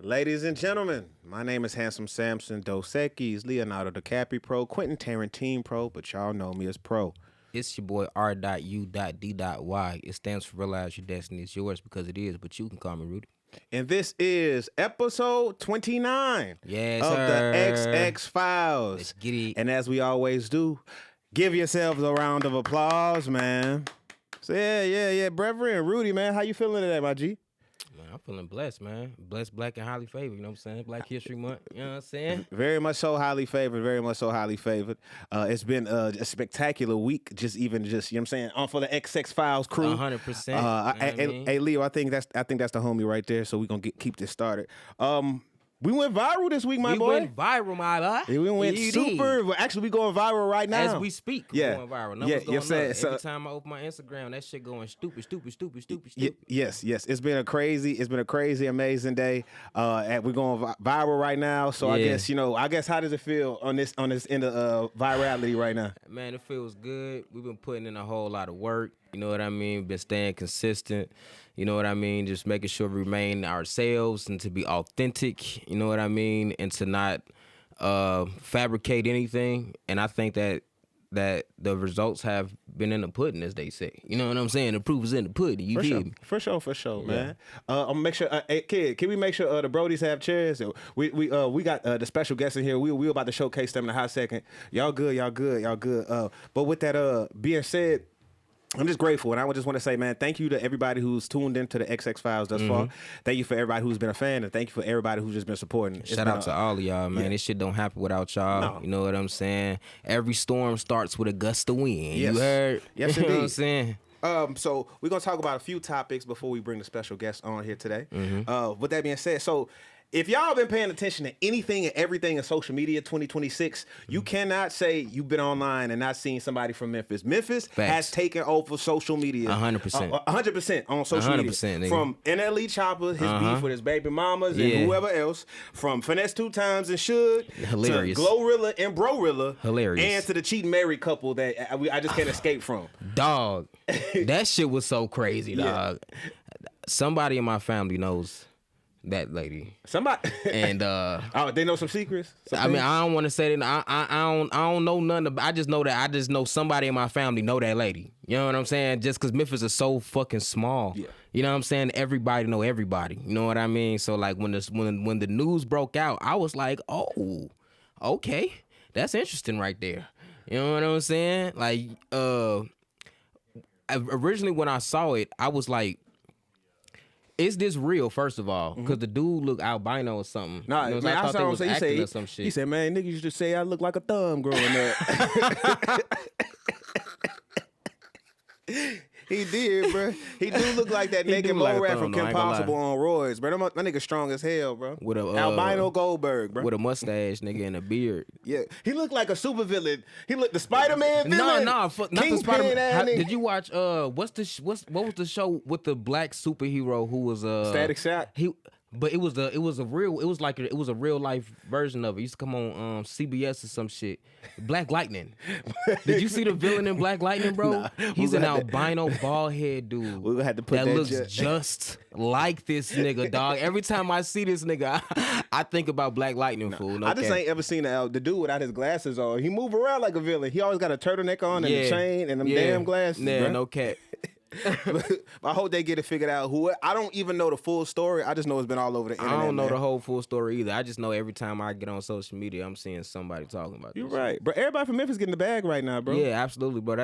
Ladies and gentlemen, my name is Handsome Samson Dos Equis, Leonardo DiCaprio Pro, Quentin Tarantino Pro, but y'all know me as Pro. It's your boy R.U.D.Y. It stands for Realize Your Destiny is Yours because it is, but you can call me Rudy. And this is episode 29 Yes, of sir. the XX Files. Let's get it. And as we always do, give yourselves a round of applause, man. So yeah, brethren, Rudy, man, how you feeling today, my G? Man, I'm feeling blessed, man. Blessed, black, and highly favored. You know what I'm saying? Black History Month. You know what I'm saying? Very much so highly favored. Very much so highly favored. It's been a spectacular week. Just you know what I'm saying, on for the XX Files crew. 100%. Hey Leo, I think that's the homie right there. So we're gonna keep this started. We went viral this week, my boy. We went viral, my boy. Yeah, we went super. Well, actually, we going viral right now. As we speak, we're going viral. Numbers going up. Every time I open my Instagram, that shit going stupid. Yes. It's been a crazy, amazing day. We're going viral right now. So I guess how does it feel on this end of virality right now? Man, it feels good. We've been putting in a whole lot of work. You know what I mean? Been staying consistent. You know what I mean? Just making sure we remain ourselves and to be authentic. You know what I mean? And to not fabricate anything. And I think that the results have been in the pudding, as they say. You know what I'm saying? The proof is in the pudding. You feel me? For sure, man. I'm gonna make sure. Hey, kid, can we make sure the Brodies have chairs? We got the special guests in here. We about to showcase them in a hot second. Y'all good. But with that being said, I'm just grateful, and I just want to say, man, thank you to everybody who's tuned into the XX Files thus far. Thank you for everybody who's been a fan, and thank you for everybody who's just been supporting. Shout out to all of y'all, man. Yeah. This shit don't happen without y'all. No. You know what I'm saying? Every storm starts with a gust of wind. Yes. You heard? Yes, You know what indeed. I'm saying? So we're gonna talk about a few topics before we bring the special guest on here today. With that being said, so if y'all been paying attention to anything and everything in social media 2026, you cannot say you've been online and not seen somebody from Memphis. Memphis has taken over social media. 100%. 100% on social 100%, media. nigga. From NLE Chopper, his beef with his baby mamas and whoever else, from Finesse 2 Times and Should, Hilarious. to Glorilla and Brorilla, Hilarious. and to the cheating married couple that I just can't escape from. Dog, that shit was so crazy, dog. Somebody in my family knows that lady. Somebody And they know some secrets. I mean, I don't want to say that. I don't know nothing. I just know somebody in my family know that lady. You know what I'm saying? Just because Memphis is so fucking small. Yeah. You know what I'm saying? Everybody know everybody. You know what I mean? So like when the news broke out, I was like, oh, okay, that's interesting right there. You know what I'm saying? Like originally when I saw it, I was like, is this real, first of all? Because the dude looked albino or something. Nah, you know, man, I thought they was acting or some he shit. said, man, nigga used to say I look like a thumb growing up. He did, bro. He do look like that naked low rat from Kim Possible on roids, bro. That nigga strong as hell, bro. With a albino Goldberg, bro. With a mustache, nigga, and a beard. Yeah, he looked like a super villain. He looked the Spider-Man villain. Not the Spider-Man. Did you watch what was the show with the black superhero who was Static Shock? But it was a real life version of it. It used to come on CBS or some shit. Black Lightning. Did you see the villain in Black Lightning, bro? Nah, He's an albino bald head dude. We had to put that looks just like this nigga, dog. Every time I see this nigga, I think about Black Lightning, fool. No I just ain't ever seen the dude without his glasses on. He move around like a villain. He always got a turtleneck on and a chain and them damn glasses. Yeah, bro. no cat. I hope they get it figured out. I don't even know the full story. I just know it's been all over the internet. I don't know the whole full story either. I just know every time I get on social media, I'm seeing somebody talking about this. You're right, bro. Everybody from Memphis getting the bag right now, bro. Yeah, absolutely, bro.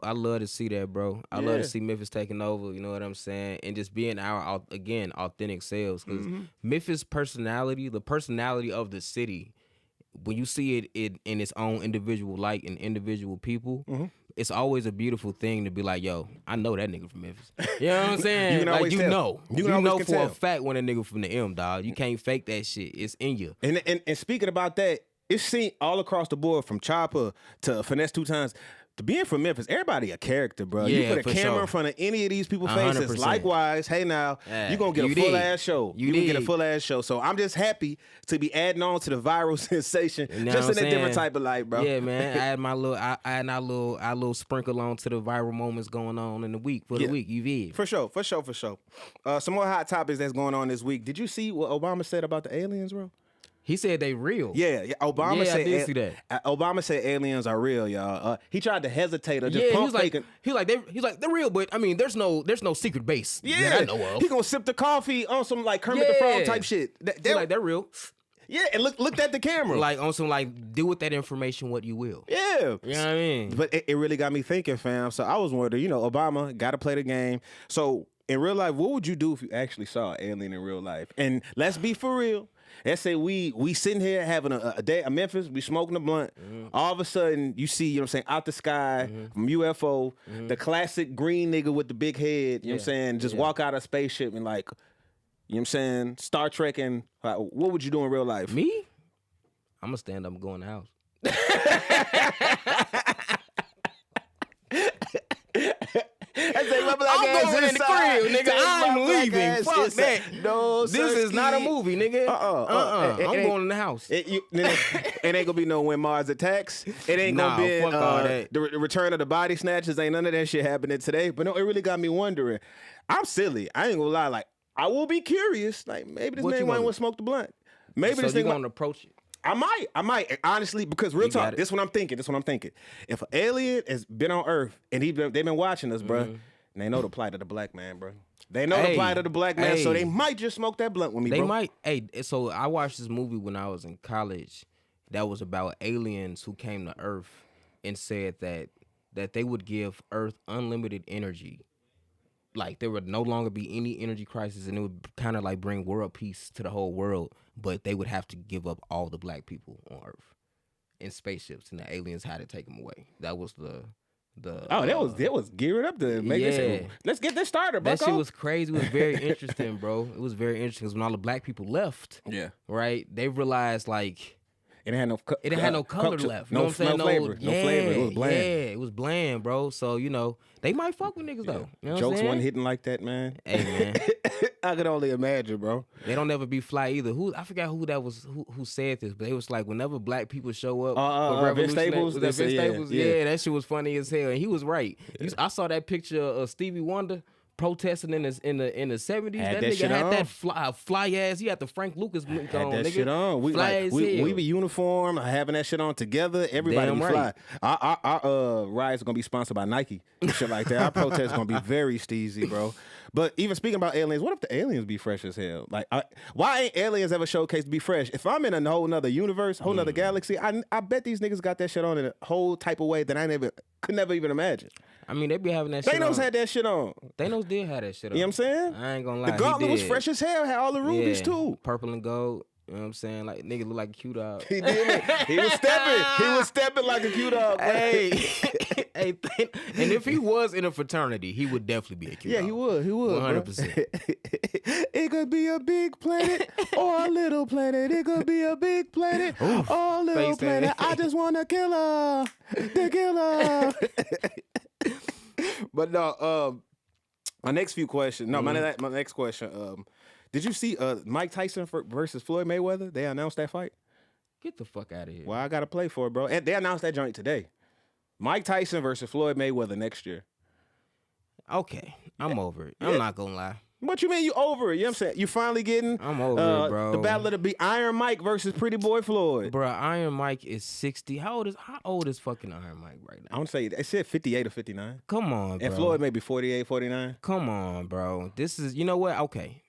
I love to see that, bro. I love to see Memphis taking over. You know what I'm saying, and just being our authentic selves. Because Memphis personality, the personality of the city, when you see it in its own individual light and individual people. It's always a beautiful thing to be like, yo, I know that nigga from Memphis. You know what I'm saying? You can always tell. You know for a fact when a nigga from the M, dog. You can't fake that shit. It's in you. And speaking about that, it's seen all across the board from Chopper to Finesse 2 Times. being from Memphis, everybody a character, bro. Yeah, you put a for camera sure. in front of any of these people's faces. 100%. Likewise, hey now, you gonna get a full ass show. You gonna get a full ass show. So I'm just happy to be adding on to the viral sensation, just in a different type of light, bro. Yeah, man. I add our little sprinkle on to the viral moments going on in the week the week. You did. For sure. Some more hot topics that's going on this week. Did you see what Obama said about the aliens, bro? He said they real. Yeah. Obama said I did see that. Obama said aliens are real, y'all. He tried to hesitate or just pump faking. He's like they're real, but I mean, there's no secret base that I know of. He gonna sip the coffee on some like Kermit the Frog type shit. They're real. Yeah, and looked at the camera. Like on some like do with that information what you will. Yeah. You know what I mean? But it really got me thinking, fam. So I was wondering, Obama got to play the game. So in real life, what would you do if you actually saw an alien in real life? And let's be for real. Let's say we sitting here having a day in Memphis, we smoking a blunt. All of a sudden, you see, out the sky from UFO, the classic green nigga with the big head, just walk out of a spaceship and like, Star Trek and what would you do in real life? Me? I'm gonna stand up and go in the house. I'm going in the crib, nigga. I'm leaving. Fuck that. No, this is not a movie, nigga. I'm going in the house. It ain't gonna be no When Mars Attacks. It ain't gonna be fuck all that. The Return of the Body Snatchers. Ain't none of that shit happening today. But no, it really got me wondering. I'm silly. I ain't gonna lie. Like, I will be curious. Like, maybe this nigga might want to smoke the blunt. Maybe so this nigga nigga gonna approach it. I might, honestly, because real talk, this is what I'm thinking. If an alien has been on Earth and they've been watching us, bro, and they know the plight of the black man, bro. They know the plight of the black man, so they might just smoke that blunt with me, bro. They might. Hey, so I watched this movie when I was in college that was about aliens who came to Earth and said that they would give Earth unlimited energy. Like, there would no longer be any energy crisis, and it would kind of like bring world peace to the whole world, but they would have to give up all the black people on Earth in spaceships, and the aliens had to take them away. That was the that was gearing up to make this. Let's get this started, bucko. That shit was crazy. It was very interesting, bro. It was very interesting because when all the black people left, right, they realized like it had no color left. You know what I'm saying? No flavor. No flavor. It was bland. Yeah, it was bland, bro. So, they might fuck with niggas, though. You know Jokes wasn't hitting like that, man. Hey, man. I could only imagine, bro. They don't ever be fly either. I forgot who that was who said this, but it was like whenever black people show up for Vince Staples. Vince Staples? Yeah, that shit was funny as hell. And he was right. I saw that picture of Stevie Wonder protesting in the 70s. That nigga had that fly ass. He had the Frank Lucas on. That nigga. shit on. We be uniform, having that shit on together. Everybody Damn be right. fly. Our rides are gonna be sponsored by Nike and shit like that. Our protest gonna be very steezy, bro. But even speaking about aliens, what if the aliens be fresh as hell? Like, why ain't aliens ever showcased to be fresh? If I'm in a whole nother universe, whole nother galaxy, I bet these niggas got that shit on in a whole type of way that I could never even imagine. I mean, they be having that shit on. Thanos had that shit on. Thanos did have that shit on. You know what I'm saying? I ain't gonna lie. The gauntlet was fresh as hell, had all the rubies too. Purple and gold. You know what I'm saying? Like, nigga look like a cute dog. He did. He was stepping. He was stepping like a cute dog. Hey, and if he was in a fraternity, he would definitely be a cute dog. Yeah, he would. 100%. It could be a big planet or a little planet. It could be a big planet or a little planet. I just want to kill her. The killer. But no, my next few questions. No, my next question. Did you see Mike Tyson versus Floyd Mayweather? They announced that fight. Get the fuck out of here. Well, I got to play for it, bro. And they announced that joint today. Mike Tyson versus Floyd Mayweather next year. Okay, I'm over it. I'm not gonna lie. What you mean you over it? You know what I'm saying? You finally getting I'm over it, bro. The battle of the Iron Mike versus Pretty Boy Floyd. Bro, Iron Mike is 60. How old is fucking Iron Mike right now? I want to say they said 58 or 59. Come on, bro. And Floyd maybe 48, 49. Come on, bro. This is, you know what? Okay.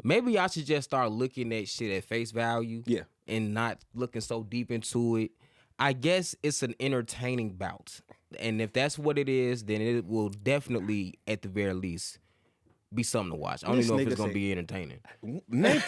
Maybe y'all should just start looking at shit at face value. Yeah. And not looking so deep into it. I guess it's an entertaining bout. And if that's what it is, then it will definitely, at the very least, be something to watch. I don't even know if it's going to be entertaining. Name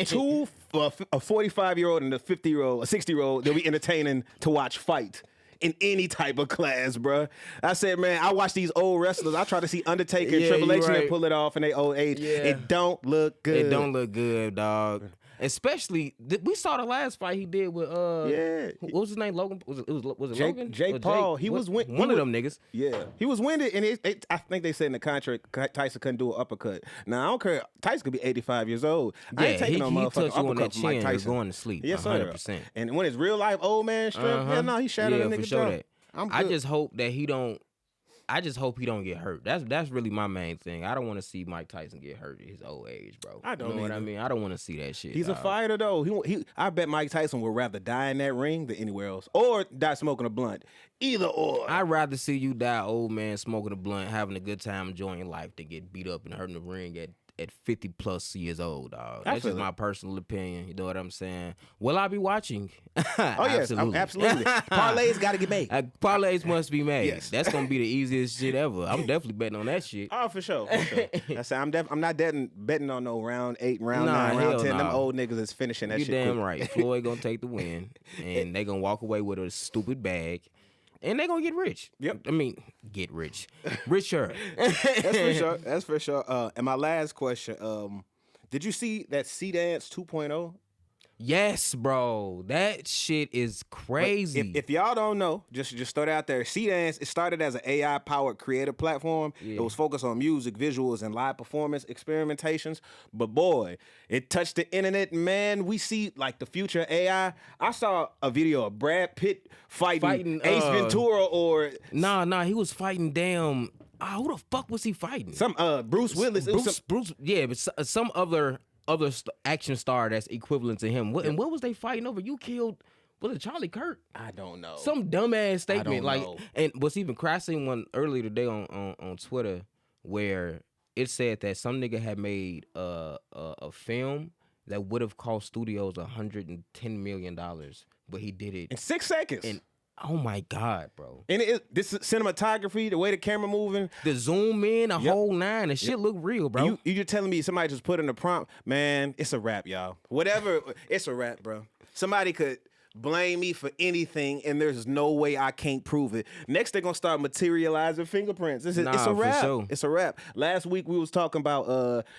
two, a 45-year-old and a 50-year-old, a 60-year-old, they'll be entertaining to watch fight in any type of class, bro. I said, man, I watch these old wrestlers. I try to see Undertaker and Triple H and they pull it off in their old age. Yeah. It don't look good. It don't look good, dog. Especially, we saw the last fight he did with what was his name? Logan? Was it Logan? Jake Paul. He was one of them niggas. Yeah, he was winded, and I think they said in the contract Tyson couldn't do an uppercut. Now I don't care. Tyson could be 85 years old. I ain't taking no motherfucking uppercut from Mike Tyson. Going to sleep. Yes, 100%. sir. And when it's real life old man strength, he shattered a nigga. For sure that. I just hope that he don't. I just hope he don't get hurt. That's really my main thing. I don't want to see Mike Tyson get hurt at his old age, bro. I don't know what I mean. I don't want to see that shit. He's a fighter though. I bet Mike Tyson would rather die in that ring than anywhere else, or die smoking a blunt. Either or. I'd rather see you die old man smoking a blunt, having a good time, enjoying life, than get beat up and hurt in the ring at 50 plus years old, dog. That's just my personal opinion. You know what I'm saying? Will I be watching? Yes, absolutely. Parlays got to get made. Parlays must be made. Yes. That's gonna be the easiest shit ever. I'm definitely betting on that shit. Oh, for sure. I say I'm not betting on no round 8, round 9, round 10. Them old niggas is finishing that shit. You damn quick. right. Floyd gonna take the win, and they gonna walk away with a stupid bag. And they gonna get rich. Yep. I mean, get rich. Richer. That's for sure. And my last question, did you see that C Dance 2.0? Yes, bro. That shit is crazy. If y'all don't know, just throw it out there. C-Dance, it started as an AI-powered creative platform. Yeah. It was focused on music, visuals, and live performance experimentations. But boy, it touched the internet, man. We see like the future of AI. I saw a video of Brad Pitt fighting Ace Ventura or... Nah, he was fighting damn... who the fuck was he fighting? Some Bruce Willis. Bruce, yeah, but some other action star that's equivalent to him. And what was they fighting over? You killed, was it Charlie Kirk? I don't know. Some dumbass statement. I don't know. And what's even crazy, one earlier today on Twitter where it said that some nigga had made a film that would have cost studios $110 million, but he did it in 6 seconds. Oh my God, bro! And this cinematography, the way the camera moving, the zoom in, whole nine, the shit look real, bro. You just telling me somebody just put in a prompt, man? It's a wrap, y'all. Whatever, it's a wrap, bro. Somebody could blame me for anything, and there's no way I can't prove it. Next, they're gonna start materializing fingerprints. It's a wrap. Sure. It's a wrap. Last week we was talking about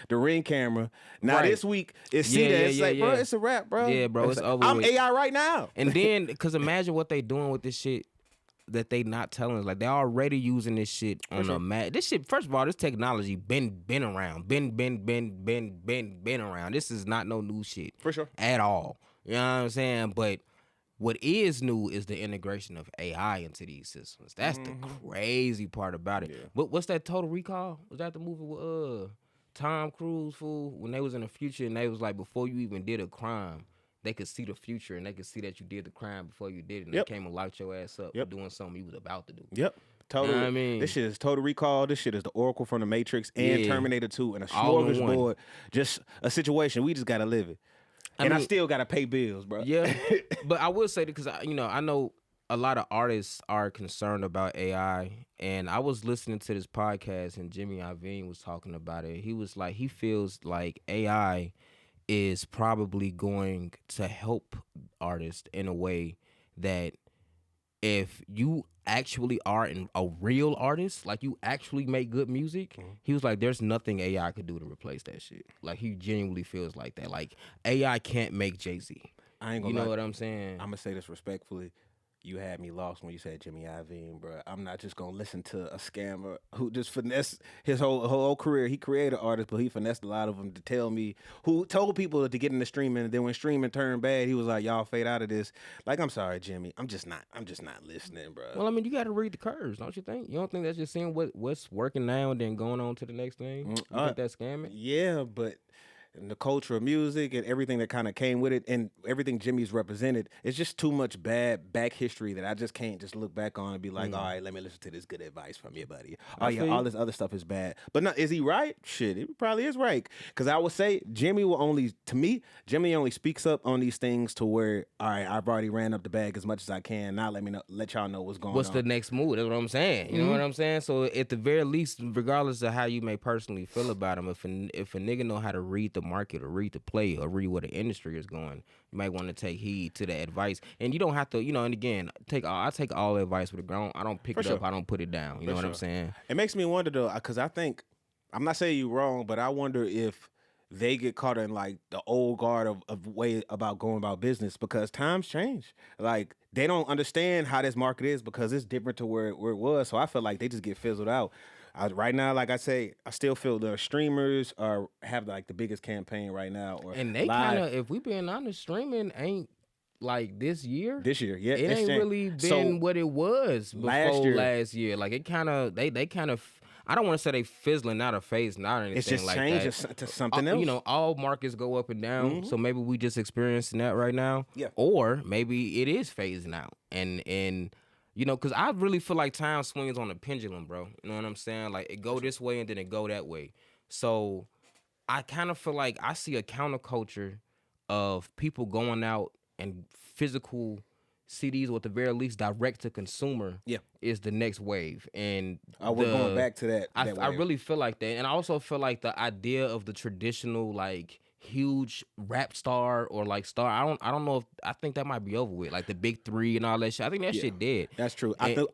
the Ring camera. Now this week it's bro, it's a wrap, bro. Yeah, bro, it's over. I'm with. AI right now. And then, cause imagine what they doing with this shit that they not telling us. Like, they already using this shit on the mat. This shit, first of all, this technology been around, been around. This is not no new shit for sure at all. You know what I'm saying? But what is new is the integration of AI into these systems. That's the crazy part about it. Yeah. What's that Total Recall? Was that the movie with Tom Cruise, fool? When they was in the future and they was like, before you even did a crime, they could see the future and they could see that you did the crime before you did it. And they came and locked your ass up for doing something you was about to do. Yep. Totally. You know what I mean? This shit is Total Recall. This shit is the Oracle from the Matrix and Terminator 2 and a smorgasbord. Just a situation. We just got to live it. I still got to pay bills, bro. Yeah. But I will say that because, I know a lot of artists are concerned about AI. And I was listening to this podcast and Jimmy Iovine was talking about it. He was like, he feels like AI is probably going to help artists in a way that if you actually are a real artist, like you actually make good music, he was like, there's nothing AI could do to replace that shit. Like, he genuinely feels like that. Like, AI can't make Jay-Z. I ain't gonna You know what I'm saying? I'm gonna say this respectfully. You had me lost when you said Jimmy Iovine, bro. I'm not just gonna listen to a scammer who just finessed his whole career. He created artists, but he finessed a lot of them to tell me, who told people to get into streaming, and then when streaming turned bad, he was like, "Y'all fade out of this." Like, I'm sorry, Jimmy. I'm just not listening, bro. Well, I mean, you got to read the curves, don't you think? You don't think that's just seeing what's working now and then going on to the next thing? You think that's scamming? Yeah, but and the culture of music and everything that kind of came with it and everything Jimmy's represented, it's just too much bad back history that I just can't just look back on and be like, all right, let me listen to this good advice from you, buddy. All this other stuff is bad. But no, is he right? Shit, he probably is right. Because I would say Jimmy only speaks up on these things to where, all right, I've already ran up the bag as much as I can. Now let y'all know what's going on. What's the next move? That's what I'm saying. You know what I'm saying? So at the very least, regardless of how you may personally feel about him, if a nigga know how to read the market or read the play or read where the industry is going, you might want to take heed to that advice. And you don't have to, and again, I take all advice with a grown. I don't pick it up. I don't put it down. You know what I'm saying? It makes me wonder though, because I think, I'm not saying you're wrong, but I wonder if they get caught in like the old guard of way about going about business because times change. Like they don't understand how this market is because it's different to where it was. So I feel like they just get fizzled out. Right now, like I say, I still feel the streamers have like the biggest campaign right now. Or And they live. kind of, if we being honest, streaming ain't like this year. This year, yeah, It ain't really been what it was before last year. Like it kind of, they kind of. I don't want to say they fizzling out or phasing out or anything it's just like changes that. to something else. You know, all markets go up and down. So maybe we just experiencing that right now. Yeah. Or maybe it is phasing out. And you know, because I really feel like time swings on a pendulum, bro. You know what I'm saying? Like it go this way and then it go that way. So I kind of feel like I see a counterculture of people going out and physical CDs, or at the very least direct to consumer, is the next wave. And we're going back to that. I really feel like that. And I also feel like the idea of the traditional like huge rap star or like star, I don't know if I think that might be over with. Like the big three and all that shit. I think that shit dead. That's true. I just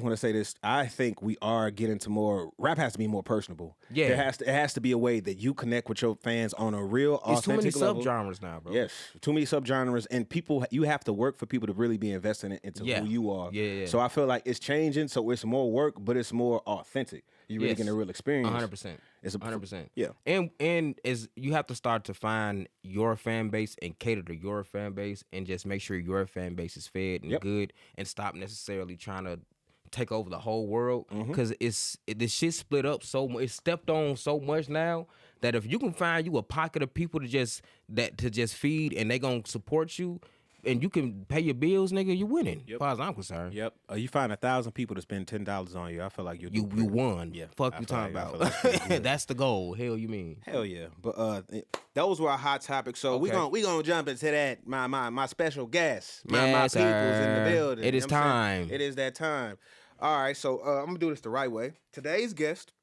want to say this. I think we are getting to more rap has to be more personable. Yeah. It has to be a way that you connect with your fans on a real authentic level. It's too many subgenres now, bro. Yes. Too many subgenres, and people, you have to work for people to really be invested into who you are. Yeah. So I feel like it's changing, so it's more work, but it's more authentic. You're really getting a real experience. 100%. It's 100%. Yeah. And is you have to start to find your fan base and cater to your fan base and just make sure your fan base is fed and good and stop necessarily trying to take over the whole world because this shit split up so much. It's stepped on so much now that if you can find you a pocket of people to just feed and they gonna support you, and you can pay your bills, nigga, you winning. As far as I'm concerned. Yep. You find 1,000 people to spend $10 on you. I feel like you won. Yeah. Fuck you talking about. That's the goal. Hell, you mean? Hell yeah. But those were our hot topics. So we gonna jump into that. My special guest. My people's in the building. It is time. It is that time. All right. So I'm gonna do this the right way. Today's guest,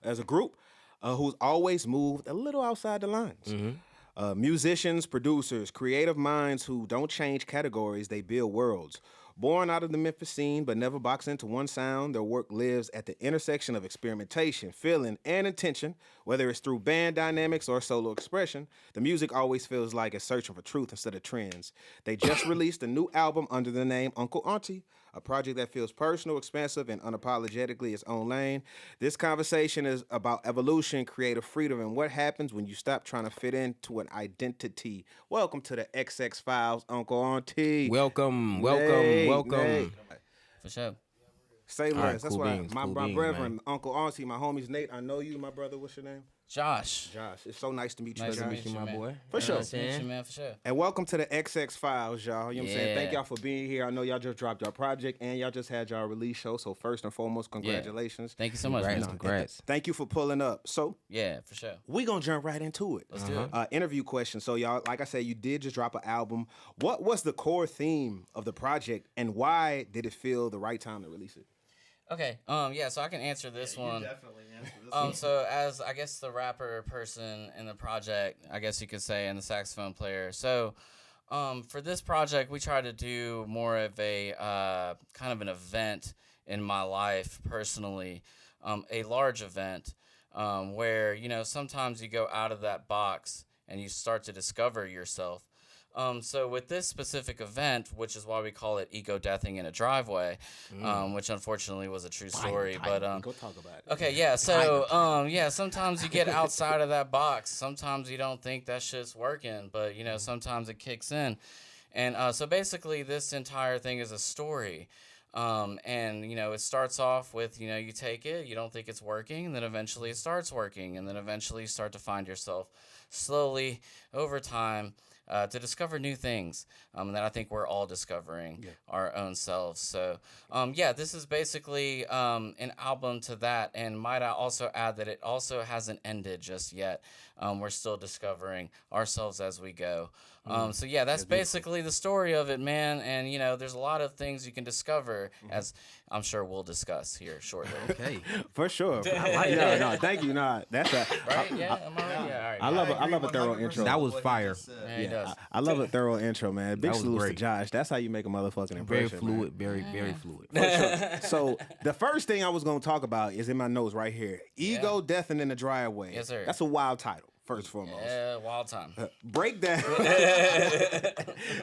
as a group, who's always moved a little outside the lines. Musicians, producers, creative minds who don't change categories, they build worlds. Born out of the Memphis scene, but never boxed into one sound, their work lives at the intersection of experimentation, feeling, and intention. Whether it's through band dynamics or solo expression, the music always feels like it's searching for truth instead of trends. They just released a new album under the name UNCLE AUNTI, a project that feels personal, expansive, and unapologetically its own lane. This conversation is about evolution, creative freedom, and what happens when you stop trying to fit into an identity. Welcome to the XX Files, UNCLE AUNTI. Welcome. Nate. For sure. Say less. Right, That's cool why beans, my cool beans, brethren, man. Uncle Auntie, my homies, Nate. I know you, my brother. What's your name? Josh. Josh. It's so nice to meet you. Nice to Josh. meet you, my man. boy. For sure. Nice to meet you, man, for sure. And welcome to the XX Files, y'all. You know what I'm saying? Yeah. Thank y'all for being here. I know y'all just dropped your project and y'all just had y'all release show. So first and foremost, congratulations. Thank you so much, Congrats. man. Congrats. Thank you for pulling up. So Yeah, for sure. we gonna jump right into it. Let's do it. Interview question. So y'all, like I said, you did just drop an album. What was the core theme of the project, and why did it feel the right time to release it? Okay. Yeah, so I can answer this one. Definitely answer this one. So as I guess the rapper person in the project, I guess you could say, and the saxophone player. So for this project, we try to do more of a kind of an event in my life personally, a large event where, you know, sometimes you go out of that box and you start to discover yourself. So with this specific event, which is why we call it Ego Deathing in a Driveway, which unfortunately was a true story. But Go talk about it. okay, yeah. So yeah, sometimes you get outside of that box. Sometimes you don't think that shit's working, but you know, sometimes it kicks in. And so basically, this entire thing is a story. And you know, it starts off with, you know, you take it, you don't think it's working, and then eventually it starts working, and then eventually you start to find yourself slowly over time to discover new things that I think we're all discovering our own selves. So yeah, this is basically an album to that, and might I also add that it also hasn't ended just yet. We're still discovering ourselves as we go. So yeah, that's basically the story of it, man. And you know, there's a lot of things you can discover, as I'm sure we'll discuss here shortly. Okay. For sure. No, thank you. Nah, that's a Right? Yeah. Am I right? Yeah. All right. I love a thorough intro. That was fire. Yeah, he does. I love a thorough intro, man. Big was salutes to great. Josh. That's how you make a motherfucking Very impression. fluid. Very fluid. Man. So the first thing I was gonna talk about is in my notes right here. Ego Deathing in the Driveway. Yes, sir. That's a wild title. first and foremost. Yeah, wild time. Breakdown.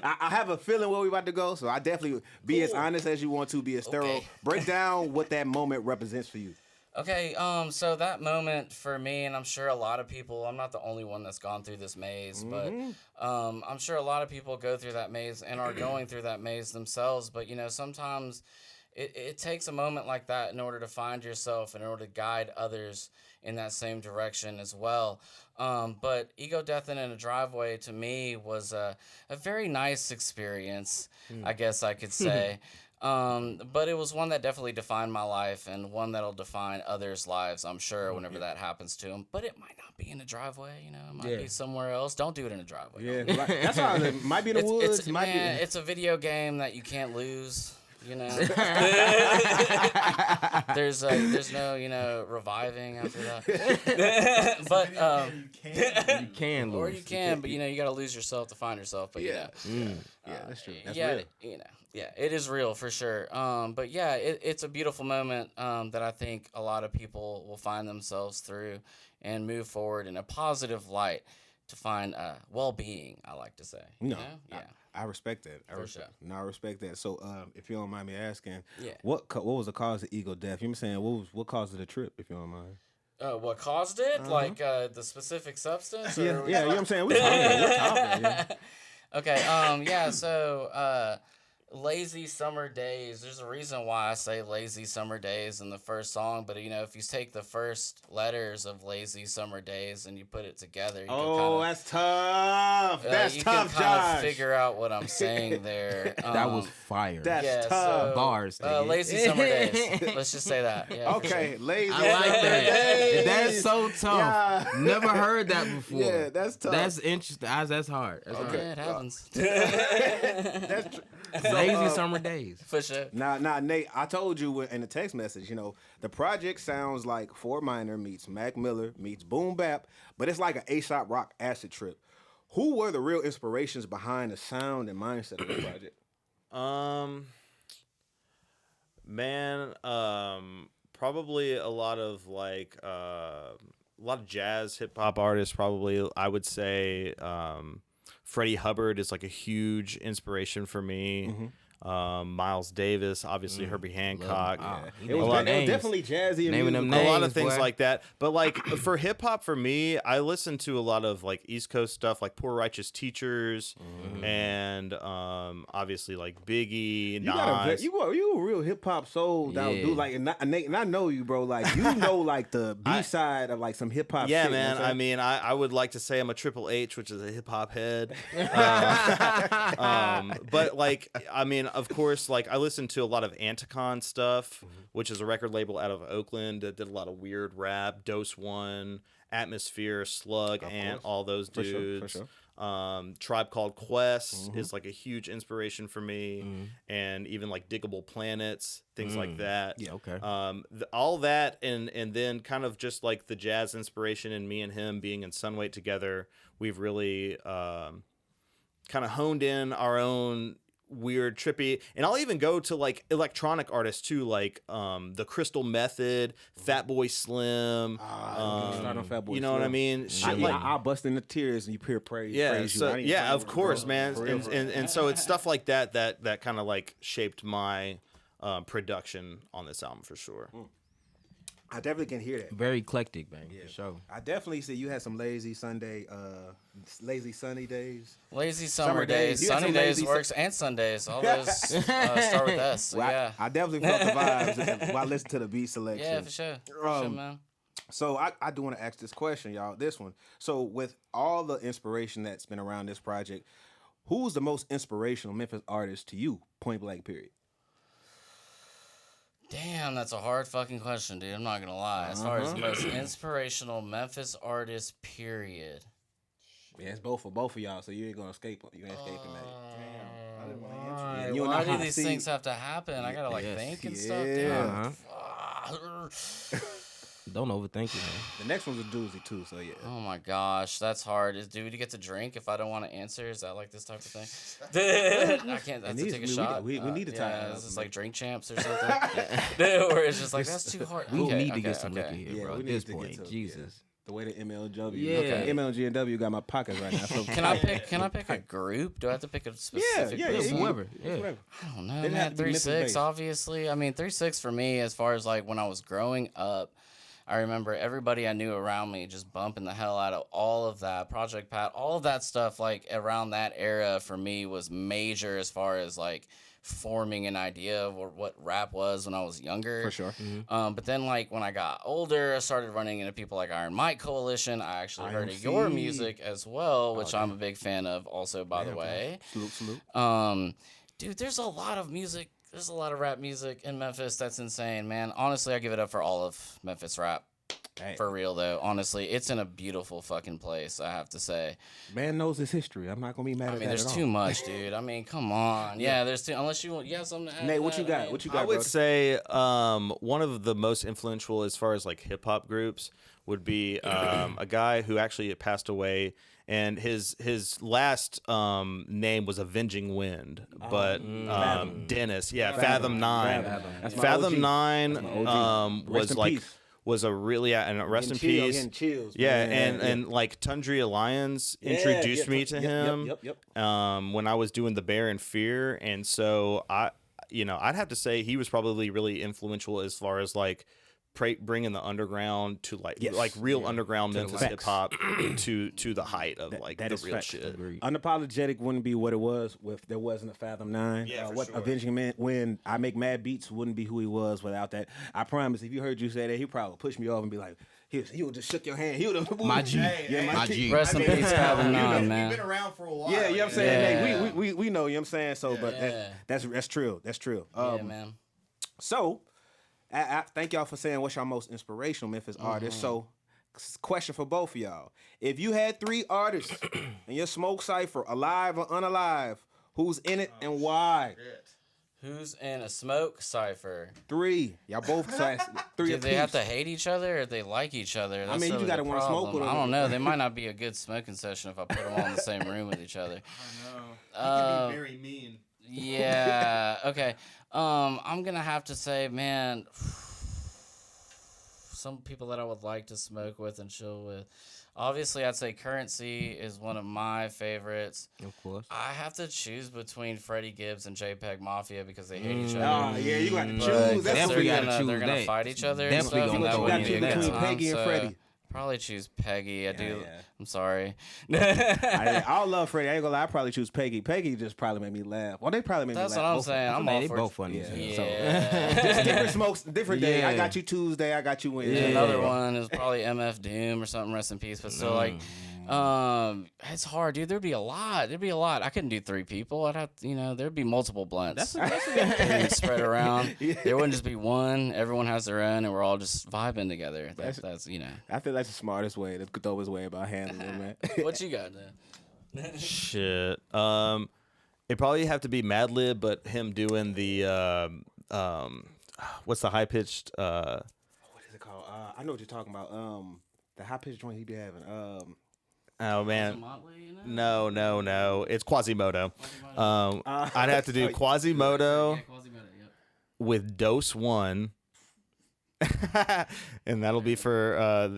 I have a feeling where we about to go, so I definitely be as honest as you want to, be as thorough. Okay. Break down what that moment represents for you. Okay, so that moment for me, and I'm sure a lot of people, I'm not the only one that's gone through this maze, but I'm sure a lot of people go through that maze and are going through that maze themselves. But, you know, sometimes it takes a moment like that in order to find yourself, in order to guide others in that same direction as well. But Ego Deathin' in a Driveway to me was a very nice experience, I guess I could say. But it was one that definitely defined my life and one that'll define others' lives, I'm sure, whenever that happens to them. But it might not be in a driveway, you know, it might be somewhere else. Don't do it in a driveway. Yeah, that's how it might be in the woods. It's a video game that you can't lose. You know, there's no, you know, reviving after that. But You can lose. or you can, but you know, you got to lose yourself to find yourself. But Yeah. you know, Yeah, that's true. That's yeah, real. you know, yeah, it is real for sure. But yeah, it's a beautiful moment that I think a lot of people will find themselves through and move forward in a positive light to find well-being. I like to say. You No, know? Yeah. I respect that. I respect that. So, if you don't mind me asking, Yeah. what was the cause of Ego Death? You know what I'm saying? What caused the trip, if you don't mind? What caused it? Like the specific substance? Or Yeah, you know what I'm saying? We're talking. Yeah. Okay. Yeah. So, lazy summer days. There's a reason why I say lazy summer days in the first song, but you know, if you take the first letters of lazy summer days and you put it together, you That's tough. That's you tough, can kind Josh. of figure out what I'm saying there. That was fire. That's yeah, tough. so, Bars, nigga. lazy summer days. Let's just say that. Yeah. for Okay, sure. lazy. I like summer that. days. That's so tough. Yeah. Never heard that before. Yeah, that's tough. That's interesting. That's hard. That's Yeah, it happens. That's hard. Lazy summer days. For sure. Now, Nate, I told you in the text message, you know, the project sounds like 4 Minor meets Mac Miller meets Boom Bap, but it's like an A$AP Rock acid trip. Who were the real inspirations behind the sound and mindset of the project? Probably a lot of jazz hip hop artists. Probably, I would say, Freddie Hubbard is like a huge inspiration for me. Miles Davis, obviously Herbie Hancock. It was definitely jazzy. Naming them A lot names, of things boy. like that. But like for hip hop, for me, I listen to a lot of like East Coast stuff, like Poor Righteous Teachers, and obviously like Biggie, Nas. You a real hip hop soul down Yeah. dude. Like, and I know you, bro. Like, you know, like the B side of like some hip hop. Yeah, shit, man. You know what I'm I mean, I would like to say I'm a Triple H, which is a hip hop head. But like, I mean, of course, like I listen to a lot of Anticon stuff, which is a record label out of Oakland that did a lot of weird rap. Dose One, Atmosphere, Slug, and all those For sure, dudes. for Tribe Called Quest is like a huge inspiration for me, and even like Diggable Planets, things like that. Yeah, okay. All that, and then kind of just like the jazz inspiration and me and him being in Sunweight together, we've really kind of honed in our own weird, trippy, and I'll even go to like electronic artists too, like the Crystal Method, Fatboy Slim. You know what I mean? Shit like I bust into tears and you hear praise. yeah, praise you. so I ain't yeah, playing of with you, course, bro. man, For real. and so it's stuff like that kind of like shaped my production on this album for sure. I definitely can hear that. Very eclectic, man. For sure. I definitely see you had some lazy sunny days. Lazy summer Summer days. days. You had Sunny some days lazy works and Sundays. All those start with S. So Well, yeah. I definitely felt the vibes while I listened to the beat selection. Yeah, for sure. For sure, man. So I do want to ask this question, y'all. This one. So with all the inspiration that's been around this project, who's the most inspirational Memphis artist to you? Point blank. Period. Damn, that's a hard fucking question, dude. I'm not gonna lie. As far as the most inspirational Memphis artist, period. Yeah, it's both for both of y'all, so you ain't gonna escape. You ain't escaping that. Damn, I didn't want to answer Why, that. You in the why do hot these seat. things have to happen? I gotta like Yes. think and stuff. Yeah. Damn. Don't overthink it, man. The next one's a doozy too. So yeah. Oh my gosh, that's hard. Do we get to drink if I don't want to answer? Is that like this type of thing? I can't. I have to take a shot. We need to tie it Yeah, up, is this man. like drink champs or something? Or it's just like that's too hard. We Okay, need to okay, get some okay. liquor here, Yeah, bro. we At need this to get point, to it, Jesus. The way the MLW, Yeah. okay. MLG and W got my pockets right now. So Can I pick a group? Do I have to pick a specific? yeah, person? whoever. Yeah. Whatever. I don't know, Didn't have man. to be Memphis 3-6, based. obviously. I mean, 3-6 for me, as far as like when I was growing up, I remember everybody I knew around me just bumping the hell out of all of that. Project Pat, all of that stuff, like around that era for me was major as far as like forming an idea of what rap was when I was younger. For sure. But then, like, when I got older, I started running into people like Iron Mike Coalition. I actually heard of IMC. your music as well, which I'm a big fan of also, by the way. Salute. Dude, there's a lot of music. There's a lot of rap music in Memphis that's insane, man. Honestly, I give it up for all of Memphis rap. Hey. For real, though. Honestly, it's in a beautiful fucking place, I have to say. Man knows his history. I'm not gonna be mad I at mean, that there's at too all. much, dude. I mean, come on. Yeah, there's too. Unless you have something to add. Nate, to what you that, got? I mean, What you I got, would brother? say one of the most influential as far as like hip hop groups would be a guy who actually passed away, and his last name was Avenging Wind, but Dennis, Fathom 9. That's my Fathom OG. 9 That's my OG. Rest was in like peace. was a really and rest in Getting peace. Getting chills. Yeah, man. and like Tundria Lyons introduced me to him Yep. when I was doing The Bear in Fear, and so I'd have to say he was probably really influential as far as like bringing the underground to like real underground Memphis facts. hip hop to the height of like that the is real facts. shit. Unapologetic wouldn't be what it was if there wasn't a Fathom 9. Yeah, for what sure. Avenging Man, when I Make Mad Beats wouldn't be who he was without that. I promise, if you heard you say that, he probably push me off and be like, he would just shook your hand. He would have My G. My G. Rest in peace, Fathom 9, man. You've been around for a while. Yeah, you know what I'm saying? Yeah. Nate, we know, you know what I'm saying? So, but Yeah. that's true. That's true. Yeah, man. So, I thank y'all for saying what's your most inspirational Memphis artist. So, question for both of y'all. If you had 3 artists in your smoke cipher, alive or unalive, who's in it and why? Who's in a smoke cipher? 3. Y'all both say 3 Do apiece. they have to hate each other or they like each other? That's mean, you really gotta the wanna smoke problem. with them. I don't know. They might not be a good smoking session if I put them all in the same room with each other. He can be very mean. Yeah. Okay. I'm gonna have to say, man, some people that I would like to smoke with and chill with. Obviously, I'd say Currency is one of my favorites. Of course. I have to choose between Freddie Gibbs and JPEG Mafia because they hate each other. Oh, yeah, you got to But choose. That's definitely they're gotta gonna, choose they're gonna that. fight each other. and Definitely stuff, gonna and that go wouldn't with be a that. good Between time, Peggy and so Freddie. Probably choose Peggy. I do. yeah. I'm sorry. I love Freddie. I ain't gonna lie. I probably choose Peggy. Peggy just probably made me laugh. Well, they probably made That's me what laugh. I'm Both of saying. them. I'm Man, all they for both funny. Yeah. Yeah. So- Yeah. different smokes, different day. I Yeah. got you Tuesday. I got you Wednesday. Another one is probably MF Doom or something. Rest in peace. But still, like, it's hard, dude. There'd be a lot. I couldn't do 3 people. I'd have, there'd be multiple blunts. That's spread around. There wouldn't just be one. Everyone has their own, and we're all just vibing together. That's I feel that's the smartest way. The Thow's way about handling it, man. What you got then? Shit. It'd probably have to be Mad Lib, but him doing the what's the high pitched What is it called? I know what you're talking about. The high pitched joint he be having. oh man. Motley, you know? No. It's Quasimodo. I'd have to do Quasimodo Quasimodo, yep. with Dose 1. And that'll be for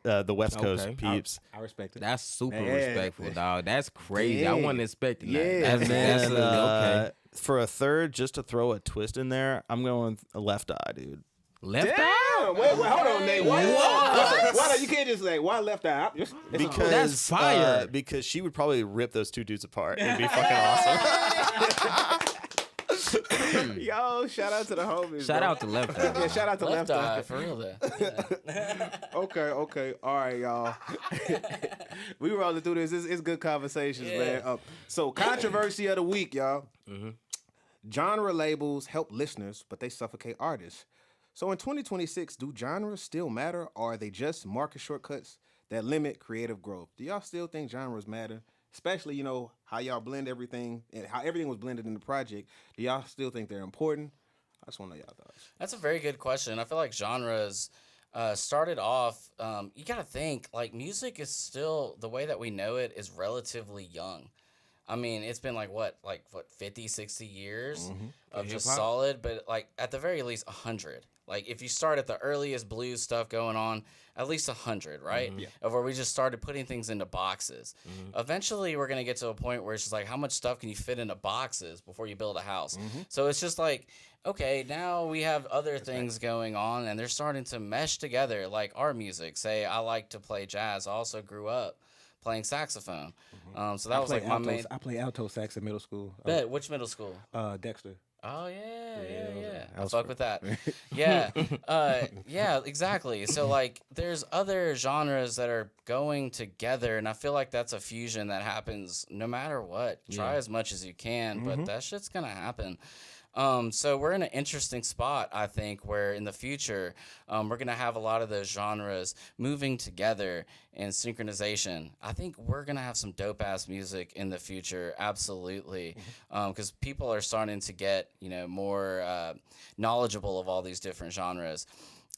the West Coast Okay. peeps. I respect it. That's super Yeah. respectful, dog. That's crazy. I Yeah. wasn't expecting Yeah. that. That's And okay. for a third, just to throw a twist in there, I'm going with a Left Eye, dude. Left Damn! eye? Wait, hold on, Nate. Why you can't just say why left eye? Because That's fire. because she would probably rip those 2 dudes apart. It'd be fucking awesome. Yo, shout out to the homies. Shout bro. out to left eye. Yeah, shout out to Left left, eye, for real though. Yeah. Okay. All right, y'all. We rolling through this. It's good conversations, Yeah. man. So, controversy of the week, y'all. Genre labels help listeners, but they suffocate artists. So, in 2026, do genres still matter, or are they just market shortcuts that limit creative growth? Do y'all still think genres matter? Especially, how y'all blend everything and how everything was blended in the project. Do y'all still think they're important? I just want to know y'all thoughts. That's a very good question. I feel like genres started off, you got to think, like, music is still, the way that we know it is relatively young. I mean, it's been like what 50, 60 years of just hip-hop? solid, but like at the very least 100. Like if you start at the earliest blues stuff going on, at least 100, right? Of where we just started putting things into boxes. Eventually, we're gonna get to a point where it's just like, how much stuff can you fit into boxes before you build a house? So it's just like, okay, now we have other things going on, and they're starting to mesh together. Like our music. Say, I like to play jazz. I also grew up playing saxophone. So that was like my main. I played alto sax in middle school. Bet. Which middle school? Dexter. Oh yeah. I I was fuck with that. Yeah, yeah, exactly. So like, there's other genres that are going together, and I feel like that's a fusion that happens no matter what. Try as much as you can, but that shit's gonna happen. So we're in an interesting spot, I think, where in the future, we're going to have a lot of those genres moving together in synchronization. I think we're going to have some dope-ass music in the future, absolutely, because people are starting to get, more knowledgeable of all these different genres.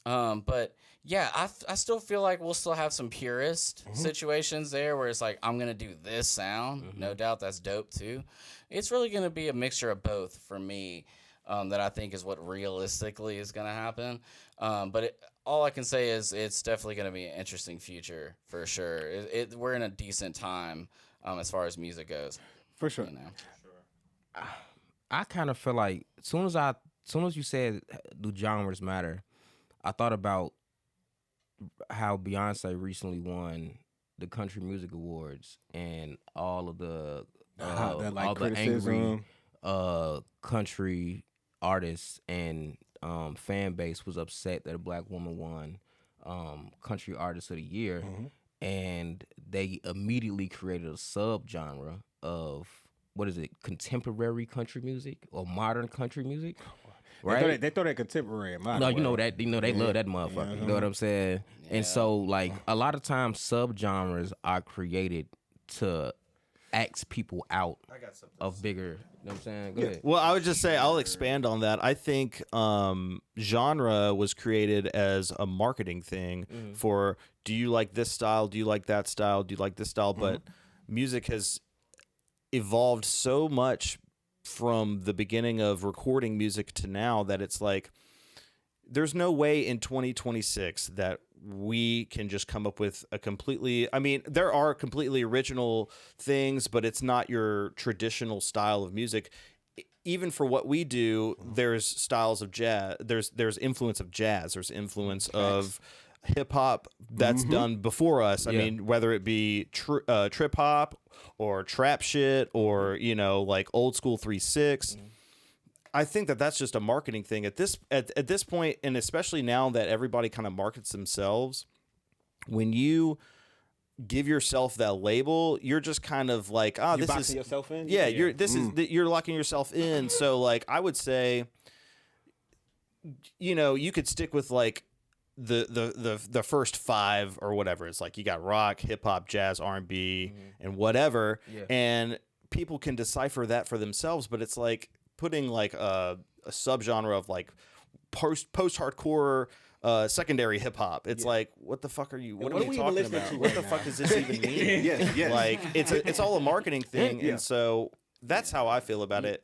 But yeah, I still feel like we'll still have some purist situations there where it's like, I'm going to do this sound. No doubt that's dope too. It's really going to be a mixture of both for me, that I think is what realistically is going to happen. But all I can say is it's definitely going to be an interesting future for sure. We're in a decent time as far as music goes. For sure. I kind of feel like as soon as you said do genres matter, I thought about how Beyonce recently won the Country Music Awards and all of the all the angry country artists and fan base was upset that a black woman won Country Artist of the Year, and they immediately created a subgenre of contemporary country music or modern country music. Right? They throw that contemporary in my No, way. you know that. You know they love that motherfucker. You know what I'm saying? Yeah. And so, like, a lot of times, subgenres are created to ask people out of bigger. You know what I'm saying? Go ahead. Well, I would just say I'll expand on that. I think genre was created as a marketing thing for, do you like this style? Do you like that style? Do you like this style? But music has evolved so much from the beginning of recording music to now that it's like, there's no way in 2026 that we can just come up with a completely, I mean, there are completely original things, but it's not your traditional style of music. Even for what we do, there's styles of jazz, there's influence of jazz, there's influence of hip hop that's done before us. I mean, whether it be trip hop or trap shit or, like old school 3/6. I think that that's just a marketing thing at this point, and especially now that everybody kind of markets themselves. When you give yourself that label, you're just kind of like, you're this boxing is yourself in. Yeah, you're locking yourself in. So like, I would say, you could stick with like the first five or whatever. It's like you got rock, hip hop, jazz, R&B, and whatever, and people can decipher that for themselves. But it's like putting like a subgenre of like post-hardcore secondary hip hop. It's like, what the fuck are you? What are we talking about? What the fuck does this even mean? Yes. Like it's all a marketing thing, and so that's how I feel about it.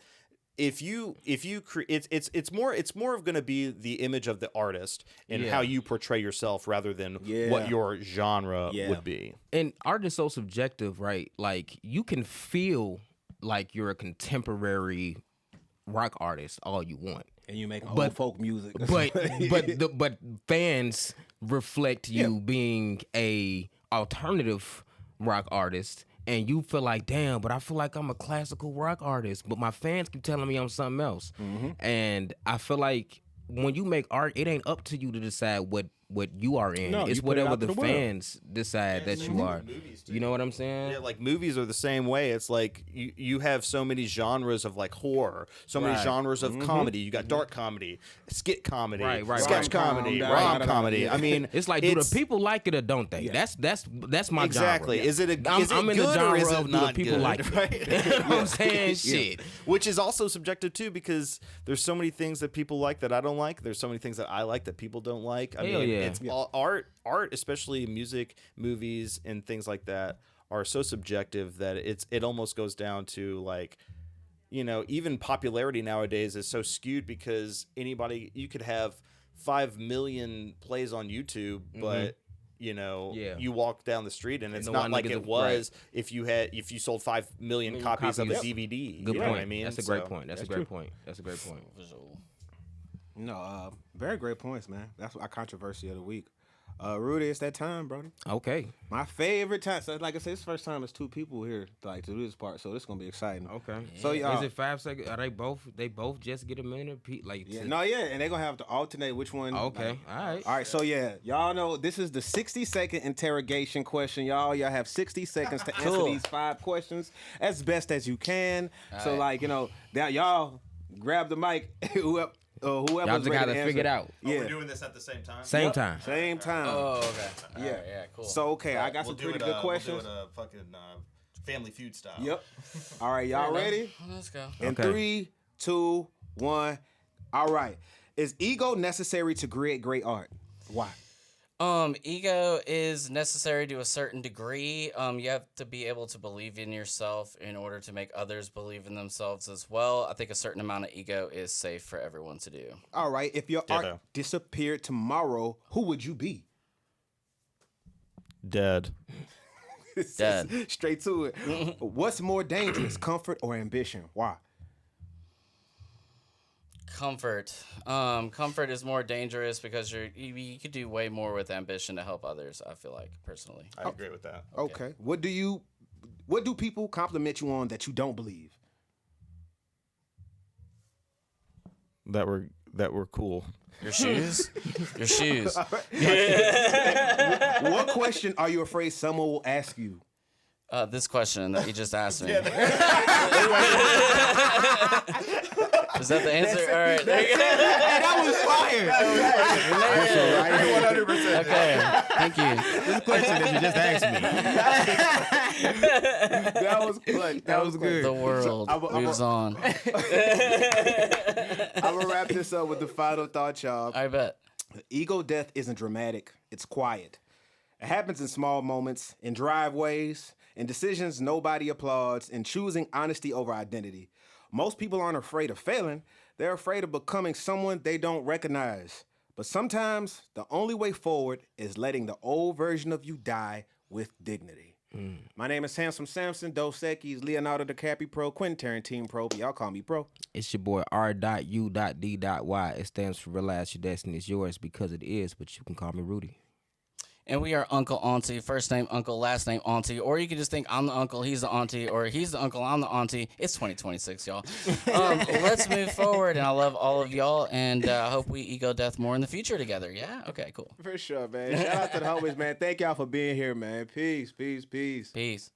If you it's more of going to be the image of the artist and how you portray yourself rather than what your genre would be. And art is so subjective, right? Like, you can feel like you're a contemporary rock artist all you want, and you make old folk music, but fans reflect you being a alternative rock artist, and you feel like, damn, but I feel like I'm a classical rock artist, but my fans keep telling me I'm something else. And I feel like when you make art, it ain't up to you to decide what you are in. No, it's you put it whatever out to the the world. fans decide that you are. You know what I'm saying? Yeah, like movies are the same way. It's like you have so many genres of like horror, so many genres of comedy. You got dark comedy, skit comedy, sketch comedy, rom comedy. I mean, it's like, do the people like it or don't they? That's my exactly. genre. Is it I'm in the good genre or is it of, do not the people good? like it? Right? You know what I'm saying? Shit. Which is also subjective too, because there's so many things that people like that I don't like. There's so many things that I like that people don't like. I mean, it's all art, especially music, movies, and things like that, are so subjective that it almost goes down to like, you know, even popularity nowadays is so skewed because you could have 5 million plays on YouTube, but you know, you walk down the street and it's not like it was if you sold 5 million copies of a DVD. Good you point. Know what I mean? That's a great point. That's a great point. That's a great point. No, very great points, man. That's our controversy of the week. Rudy, it's that time, brother. Okay. My favorite time. So, like I said, it's the first time it's two people here to do this part, so this is gonna be exciting. Okay. So y'all, is it 5 seconds? Are they both just get a minute? And they're gonna have to alternate which one. Okay. All right. So y'all know this is the 60-second interrogation question. Y'all have 60 seconds to answer these 5 questions as best as you can. So like now y'all grab the mic. Whoever's y'all just gotta figure it out. Yeah. We're doing this at the same time. Same time. Same time. Oh, okay. Yeah. Yeah. Cool. So I got some pretty good questions. We'll do it fucking Family Feud style. Yep. All right, y'all ready? Let's go. In 3, 2, 1. All right. Is ego necessary to create great art? Why? Ego is necessary to a certain degree. You have to be able to believe in yourself in order to make others believe in themselves as well. I think a certain amount of ego is safe for everyone to do. All right. If your art disappeared tomorrow, who would you be? Dead. Dead. Straight to it. What's more dangerous, comfort or ambition? Why? Comfort. Comfort is more dangerous because you could do way more with ambition to help others, I feel like, personally. I agree with that. Okay. What do people compliment you on that you don't believe? That we're cool. Your shoes? Your shoes. What question are you afraid someone will ask you? This question that you just asked me. Is that the answer? All right. There you go. That was fire. Right? 100%. Okay. Thank you. This question that you just asked me. That was good. That was good. The world moves on. I'm going to wrap this up with the final thought, y'all. I bet. Ego death isn't dramatic. It's quiet. It happens in small moments, in driveways, in decisions nobody applauds, in choosing honesty over identity. Most people aren't afraid of failing. They're afraid of becoming someone they don't recognize. But sometimes the only way forward is letting the old version of you die with dignity. My name is Handsome Samson, Dos Equis, Leonardo DiCaprio Pro, Quentin Tarantino Pro, but y'all call me Pro. It's your boy R.U.D.Y. It stands for Realize Your Destiny is Yours because it is, but you can call me Rudy. And we are Uncle Auntie, first name Uncle, last name Auntie. Or you can just think I'm the uncle, he's the auntie, or he's the uncle, I'm the auntie. It's 2026, y'all. Let's move forward, and I love all of y'all, and I hope we ego death more in the future together. Yeah? Okay, cool. For sure, man. Shout out to the homies, man. Thank y'all for being here, man. Peace, peace, peace. Peace.